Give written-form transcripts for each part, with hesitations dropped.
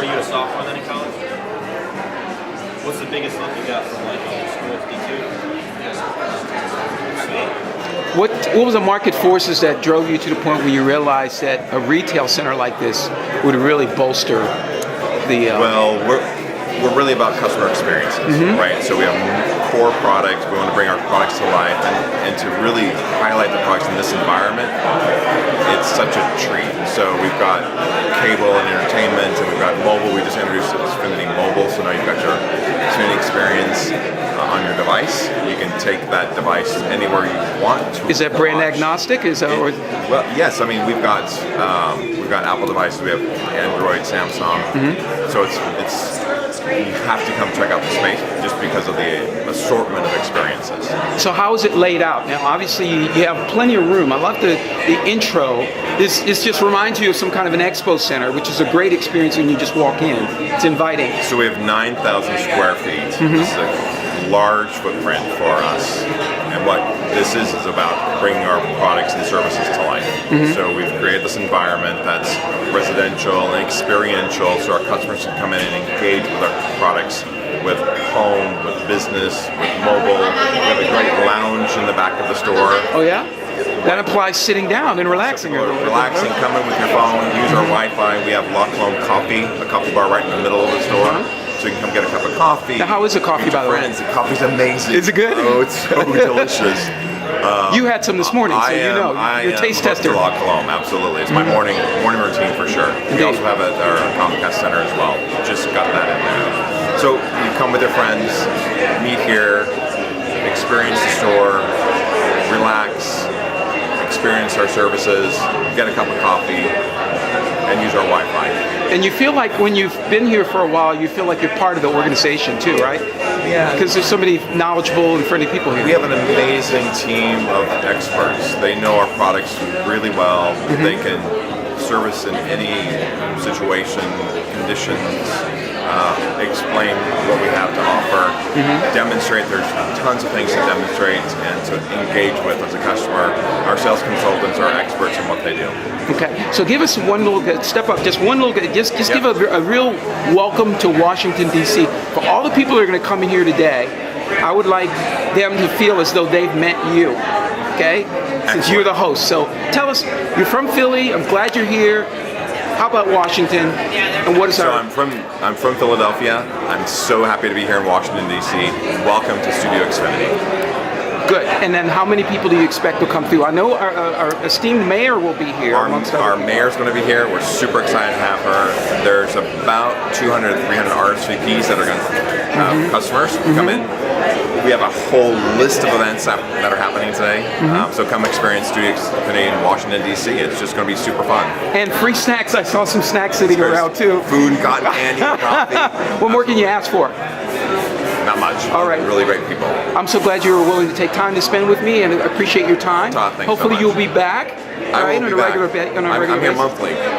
Are you a sophomore then in college? What's the biggest lump you got from like school to D2? What was the market forces that drove you to the point where you realized that a retail center like this would really bolster the... Well, we're really about customer experiences, right? So we have core products, we want to bring our products to life, and to really highlight the products in this environment, it's such a treat. So we've got cable and entertainment, and we've got mobile. We just introduced XFINITY Mobile, so now you've got your XFINITY experience on your device. You can take that device anywhere you want to. Is that brand agnostic? Is that, well, yes. I mean, we've got Apple devices. We have Android, Samsung. So it's you have to come check out the space just because of the assortment of experiences. So how is it laid out? Now, obviously, you have plenty of room. I love the intro. This just reminds you of some kind of an expo center, which is a great experience when you just walk in. It's inviting. So we have 9,000 square feet. This is a large footprint for us. And what this is about bringing our products and services to life. So we've created this environment that's residential and experiential, so our customers can come in and engage with our products, with home, with business, with mobile. We have a great lounge in the back of the store. Oh yeah? That implies sitting down and relaxing. So relaxing, come in with your phone, use our Wi-Fi. We have La Colombe Coffee, a coffee bar right in the middle of the store. So you can come get a cup of coffee. Now, how is the coffee, by the way? The coffee's amazing. Is it good? Oh, it's so delicious. You had some this morning, so you know. You're a taste tester. La Colombe, absolutely. It's my morning routine for sure. We also have it at our Comcast Center as well. Just got that in there. So you come with your friends, meet here, experience the store, relax, experience our services, get a cup of coffee, and use our Wi-Fi. And you feel like when you've been here for a while, you feel like you're part of the organization too, right? Yeah. Because there's so many knowledgeable and friendly people here. We have an amazing team of experts. They know our products really well. They can service in any situation, conditions, explain what we have to offer, demonstrate. There's tons of things to demonstrate and to engage with as a customer. Our sales consultants are experts in what they do. Okay, so give us one little step up, just one little, just give a real welcome to Washington, D.C. For all the people that are going to come in here today, I would like them to feel as though they've met you, okay? Since you're the host. So tell us, you're from Philly, I'm glad you're here. How about Washington? And what is our... So I'm from Philadelphia. I'm so happy to be here in Washington, D.C. Welcome to Studio XFINITY. Good. And then how many people do you expect to come through? I know our esteemed mayor will be here. Our mayor's going to be here. We're super excited to have her. There's about 200 to 300 RSVPs that are going to have customers come in. We have a whole list of events that are happening today. So come experience Studio XFINITY in Washington, D.C. It's just going to be super fun. And free snacks. I saw some snacks sitting around too. Food, cotton candy, coffee. What more can you ask for? Not much. All right. Really great people. I'm so glad you were willing to take time to spend with me, and I appreciate your time. Todd, thanks Hopefully so you'll be back. I will be back. I'm here monthly. There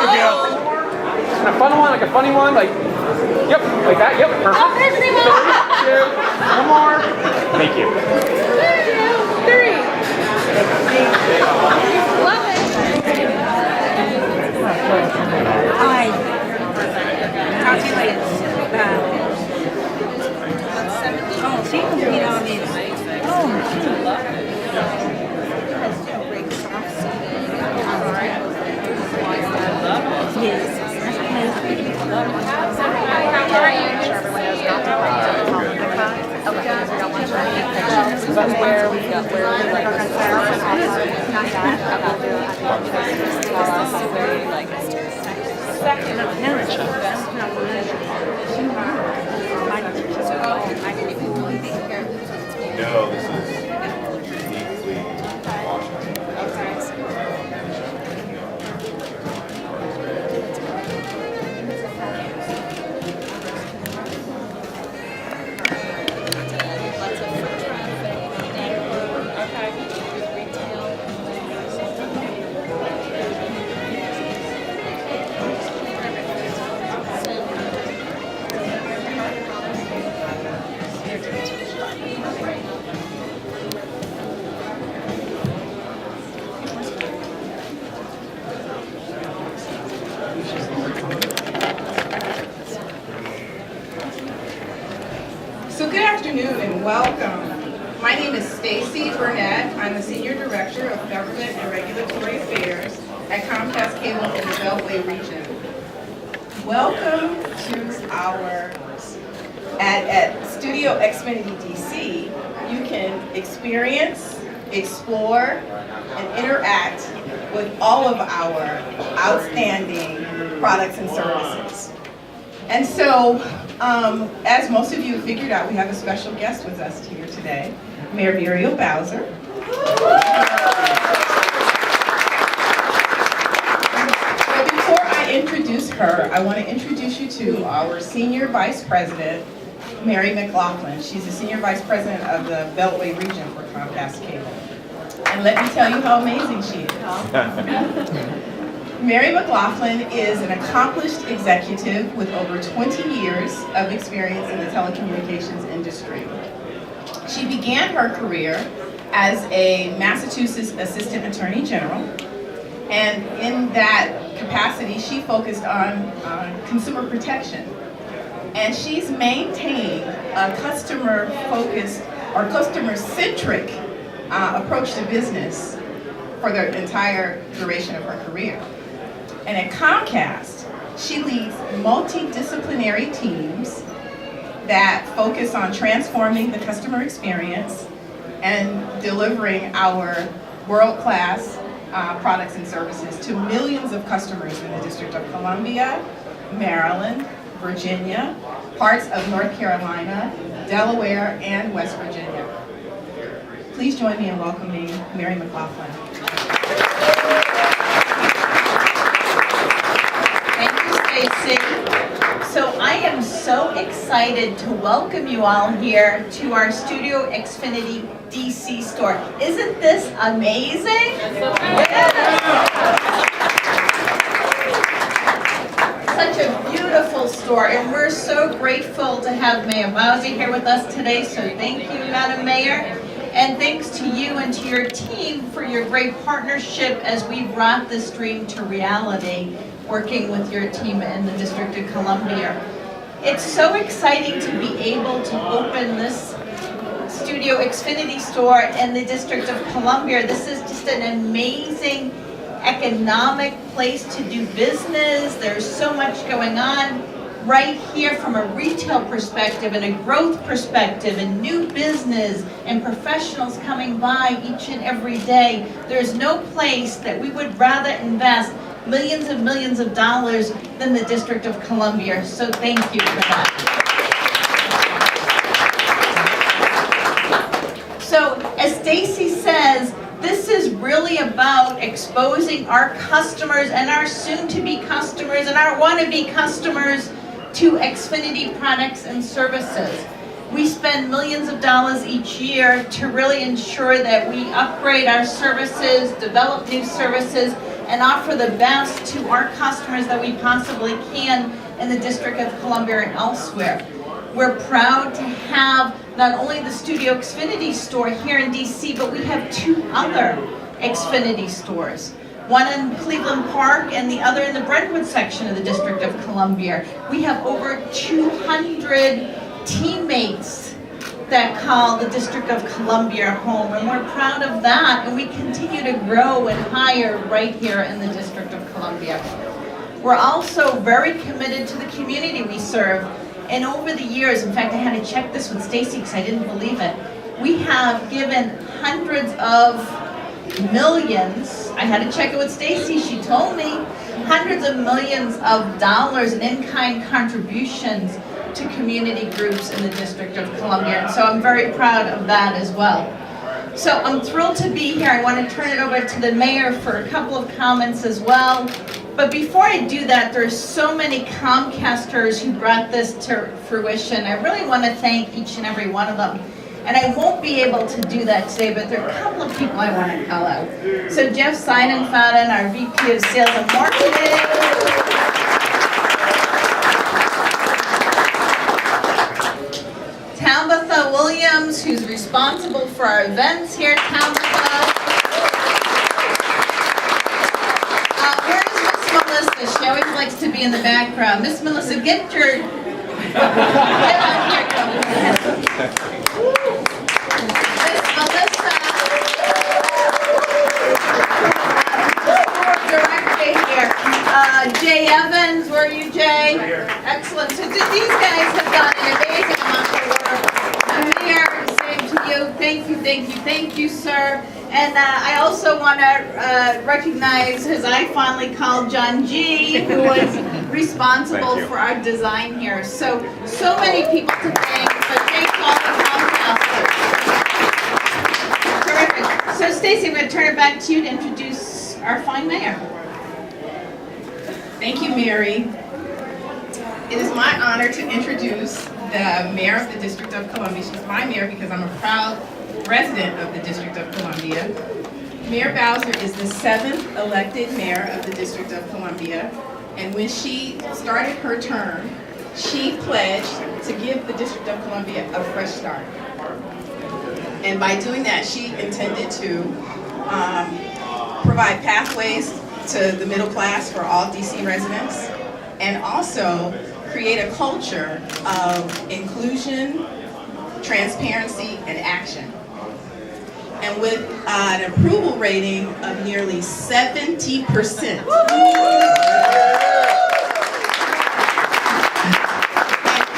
we go. A fun one, like a funny one, like, yep, like that, yep, perfect. 3, 2, one more. Thank you. 3. Love it. Hi. Talk to you later. Oh, she can beat all these. Yes. How are you? Sure everyone knows not to this is where we got where we like No, this is uniquely Washington. afternoon and welcome. My name is Stacy Burnett. I'm the Senior Director of Government and Regulatory Affairs at Comcast Cable in the Beltway region. Welcome to our, at Studio XFINITY DC, you can experience, explore, and interact with all of our outstanding products and services. And so, as most of you figured out, we have a special guest with us here today, Mayor Muriel Bowser. But before I introduce her, I want to introduce you to our Senior Vice President, Mary McLaughlin. She's the Senior Vice President of the Beltway region for Comcast Cable. And let me tell you how amazing she is. Mary McLaughlin is an accomplished executive with over 20 years of experience in the telecommunications industry. She began her career as a Massachusetts Assistant Attorney General, and in that capacity she focused on consumer protection. And she's maintained a customer-focused or customer-centric approach to business for the entire duration of her career. And at Comcast, she leads multidisciplinary teams that focus on transforming the customer experience and delivering our world-class products and services to millions of customers in the District of Columbia, Maryland, Virginia, parts of North Carolina, Delaware, and West Virginia. Please join me in welcoming Mary McLaughlin. So I am so excited to welcome you all here to our Studio XFINITY DC store. Isn't this amazing? Such a beautiful store, and we're so grateful to have Mayor Bowser here with us today, so thank you, Madam Mayor. And thanks to you and to your team for your great partnership as we brought this dream to reality, working with your team in the District of Columbia. It's so exciting to be able to open this Studio XFINITY store in the District of Columbia. This is just an amazing economic place to do business. There's so much going on right here from a retail perspective and a growth perspective and new business and professionals coming by each and every day. There's no place that we would rather invest millions and millions of dollars than the District of Columbia. So thank you for that. So as Stacy says, this is really about exposing our customers and our soon-to-be customers and our wannabe customers to XFINITY products and services. We spend millions of dollars each year to really ensure that we upgrade our services, develop new services, and offer the best to our customers that we possibly can in the District of Columbia and elsewhere. We're proud to have not only the Studio XFINITY store here in DC, but we have two other XFINITY stores. One in Cleveland Park and the other in the Brentwood section of the District of Columbia. We have over 200 teammates that call the District of Columbia home, and we're proud of that, and we continue to grow and hire right here in the District of Columbia. We're also very committed to the community we serve, and over the years, in fact I had to check this with Stacy because I didn't believe it, we have given hundreds of millions, I had to check it with Stacy, she told me, hundreds of millions of dollars in in-kind contributions to community groups in the District of Columbia. And so I'm very proud of that as well. So I'm thrilled to be here. I want to turn it over to the mayor for a couple of comments as well. But before I do that, there's so many Comcasters who brought this to fruition. I really want to thank each and every one of them. And I won't be able to do that today, but there are a couple of people I want to call out. So Jeff Seinenfaden, our VP of Sales and Marketing. Tabitha Williams, who's responsible for our events here. Tabitha. Where is Miss Melissa? She always likes to be in the background. Miss Melissa, get on here. Melissa. Directly here. Jay Evans, where are you, Jay? Excellent. So these guys have done an amazing amount of work. Mayor, same to you. Thank you, sir. And I also want to recognize, as I fondly call John G., who was responsible for our design here. So many people to thank, but thank all the Comcast. Terrific. So Stacy, I'm going to turn it back to you to introduce our fine mayor. Thank you, Mary. It is my honor to introduce the mayor of the District of Columbia. She's my mayor because I'm a proud resident of the District of Columbia. Mayor Bowser is the 7th elected mayor of the District of Columbia. And when she started her term, she pledged to give the District of Columbia a fresh start. And by doing that, she intended to provide pathways to the middle class for all DC residents, and also create a culture of inclusion, transparency, and action. And with an approval rating of nearly 70%. And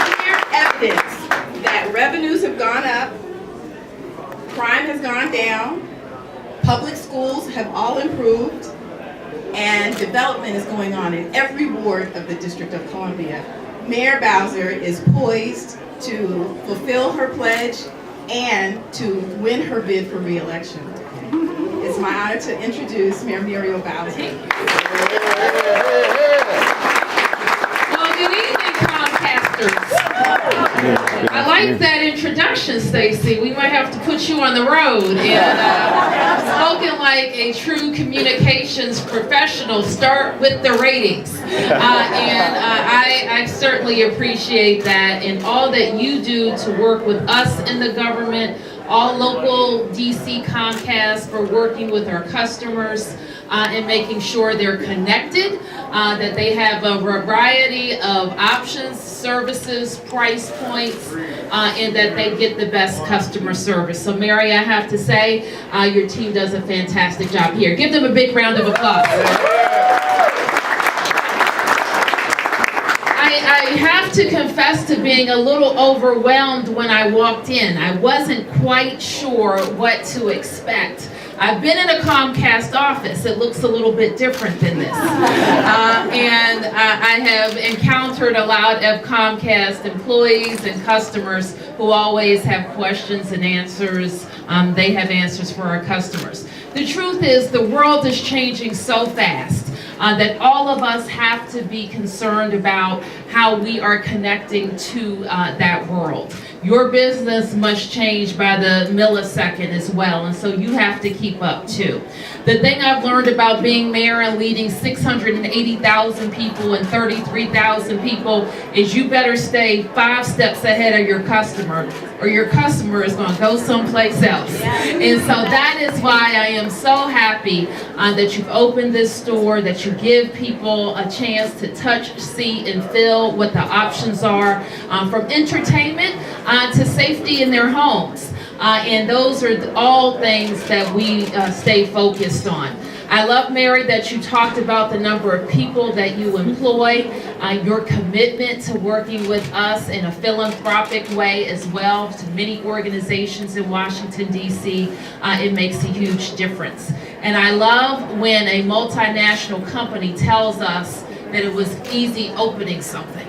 clear evidence that revenues have gone up, crime has gone down, public schools have all improved, and development is going on in every ward of the District of Columbia. Mayor Bowser is poised to fulfill her pledge and to win her bid for re-election. It's my honor to introduce Mayor Muriel Bowser. Well, good evening, Comcasters. I like that introduction, Stacy. We might have to put you on the road. And spoken like a true communications professional, start with the ratings. I certainly appreciate that, and all that you do to work with us in the government, all local DC Comcast, for working with our customers and making sure they're connected, that they have a variety of options, services, price points, and that they get the best customer service. So Mary, I have to say, your team does a fantastic job here. Give them a big round of applause. I have to confess to being a little overwhelmed when I walked in. I wasn't quite sure what to expect. I've been in a Comcast office. It looks a little bit different than this. And I have encountered a lot of Comcast employees and customers who always have questions and answers. They have answers for our customers. The truth is, the world is changing so fast that all of us have to be concerned about how we are connecting to that world. Your business must change by the millisecond as well, and so you have to keep up too. The thing I've learned about being mayor and leading 680,000 people and 33,000 people is you better stay 5 steps ahead of your customer, or your customer is going to go someplace else. And so that is why I am so happy that you've opened this store, that you give people a chance to touch, see, and feel what the options are, from entertainment to safety in their homes. And those are all things that we stay focused on. I love, Mary, that you talked about the number of people that you employ, your commitment to working with us in a philanthropic way as well to many organizations in Washington, D.C. It makes a huge difference. And I love when a multinational company tells us that it was easy opening something.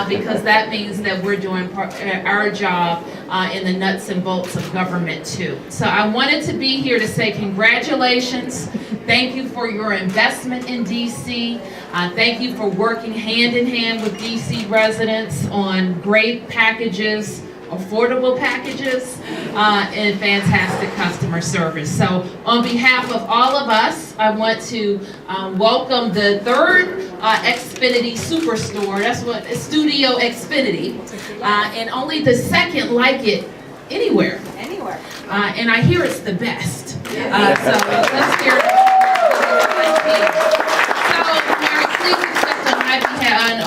Because that means that we're doing our job in the nuts and bolts of government too. So I wanted to be here to say congratulations. Thank you for your investment in DC. Thank you for working hand in hand with DC residents on great packages, affordable packages, and fantastic customer service. So on behalf of all of us, I want to welcome the third XFINITY Superstore. That's what Studio XFINITY, and only the second like it anywhere. And I hear it's the best. So let's hear it. So Mary, please accept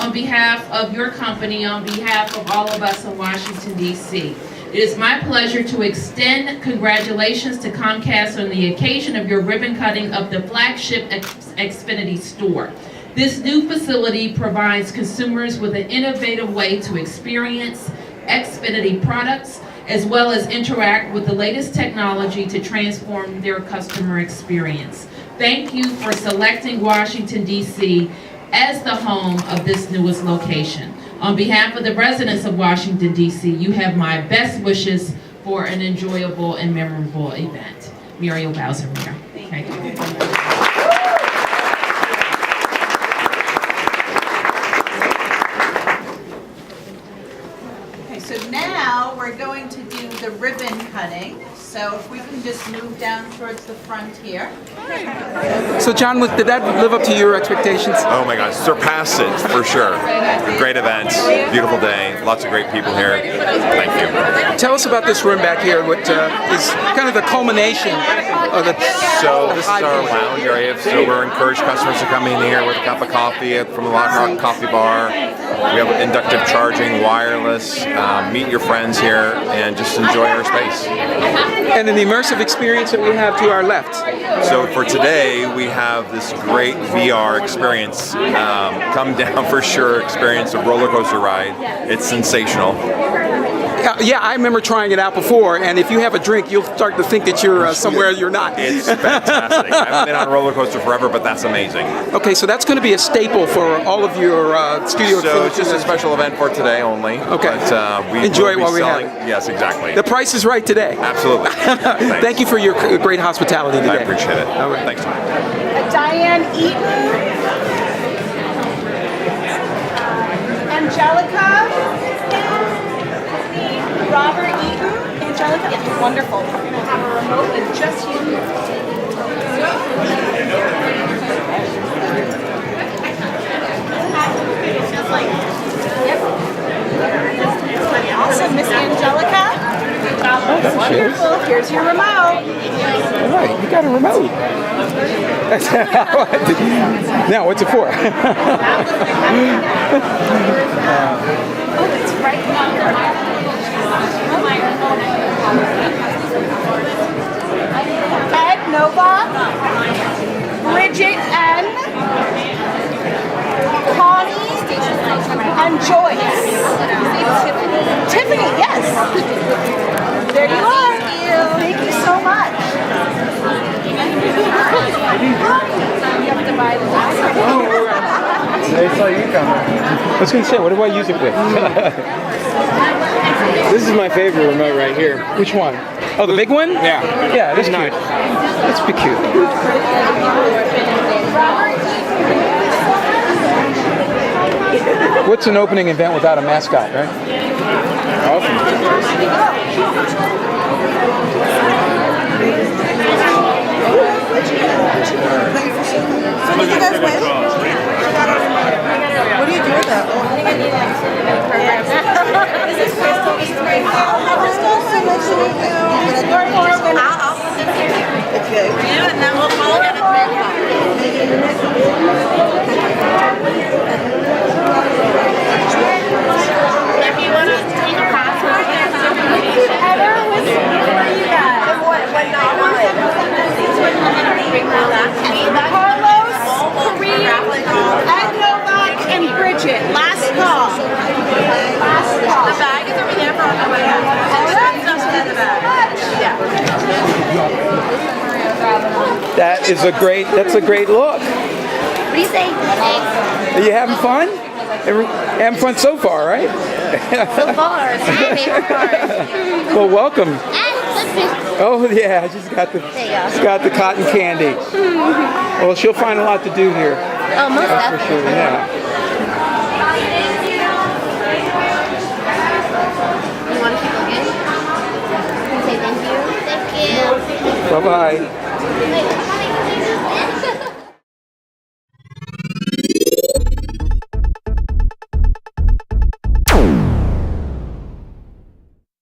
on behalf of of your company on behalf of all of us in Washington, D.C. It is my pleasure to extend congratulations to Comcast on the occasion of your ribbon cutting of the flagship XFINITY store. This new facility provides consumers with an innovative way to experience XFINITY products, as well as interact with the latest technology to transform their customer experience. Thank you for selecting Washington, D.C. as the home of this newest location. On behalf of the residents of Washington, D.C., you have my best wishes for an enjoyable and memorable event. Muriel Bowser, Mayor. Thank you. Okay, so now we're going to do the ribbon cutting. So if we can just move down towards the front here. So John, did that live up to your expectations? Oh my gosh, surpassed it for sure. Great events, beautiful day, lots of great people here. Thank you. Tell us about this room back here, what is kind of the culmination of the... So this is our lounge area, so we're encouraging customers to come in here with a cup of coffee from the Lock Rock Coffee Bar. We have inductive charging, wireless, meet your friends here, and just enjoy our space. And an immersive experience that we have to our left. So for today, we have this great VR experience. Come down for sure, experience a roller coaster ride. It's sensational. Yeah, I remember trying it out before, and if you have a drink, you'll start to think that you're somewhere you're not. It's fantastic. I haven't been on a roller coaster forever, but that's amazing. Okay, so that's going to be a staple for all of your Studio XFINITY. So it's just a special event for today only. Okay. But, we enjoy it will be while we selling. have it. Yes, exactly. The price is right today. Absolutely. Thank you for your great hospitality today. I appreciate it. All right. Thanks. Diane Eaton, Angelica, Robert Eaton, Angelica. Yes. Wonderful. We're going to have a remote with just you. Yep. Awesome, Miss Angelica. Wonderful. Here's your remote. All right, you got a remote. Now, what's it for? Oh, it's right Ed Novak, Bridget N, Connie, and Joyce. Tiffany, yes. There you are. Thank you so much. You have to buy the I saw you coming. I was going to say, what do I use it with? This is my favorite remote right here. Which one? Oh, the big one? Yeah. Yeah, that's cute. That's pretty cute. What's an opening event without a mascot, right? Awesome. So did you guys win? What do you do with that? This is Crystal. This is Crystal. Crystal, so nice to meet you. I'll sit here. Okay. And then we'll follow it at 3 o'clock. If you want to take a password, Heather, what are you guys? What novel? Carlos, Kareem, Ed Novak, and Bridget. Last call. Last call. The bag is over there for on the way out. That's a great look. What do you say? Are you having fun? Having fun so far, right? So far, it's my favorite part. Well, welcome. And Oh yeah, she's got the cotton candy. Well, she'll find a lot to do here. Oh, most That's for sure. Yeah. You want to keep looking? Say thank you. Thank you. Bye bye.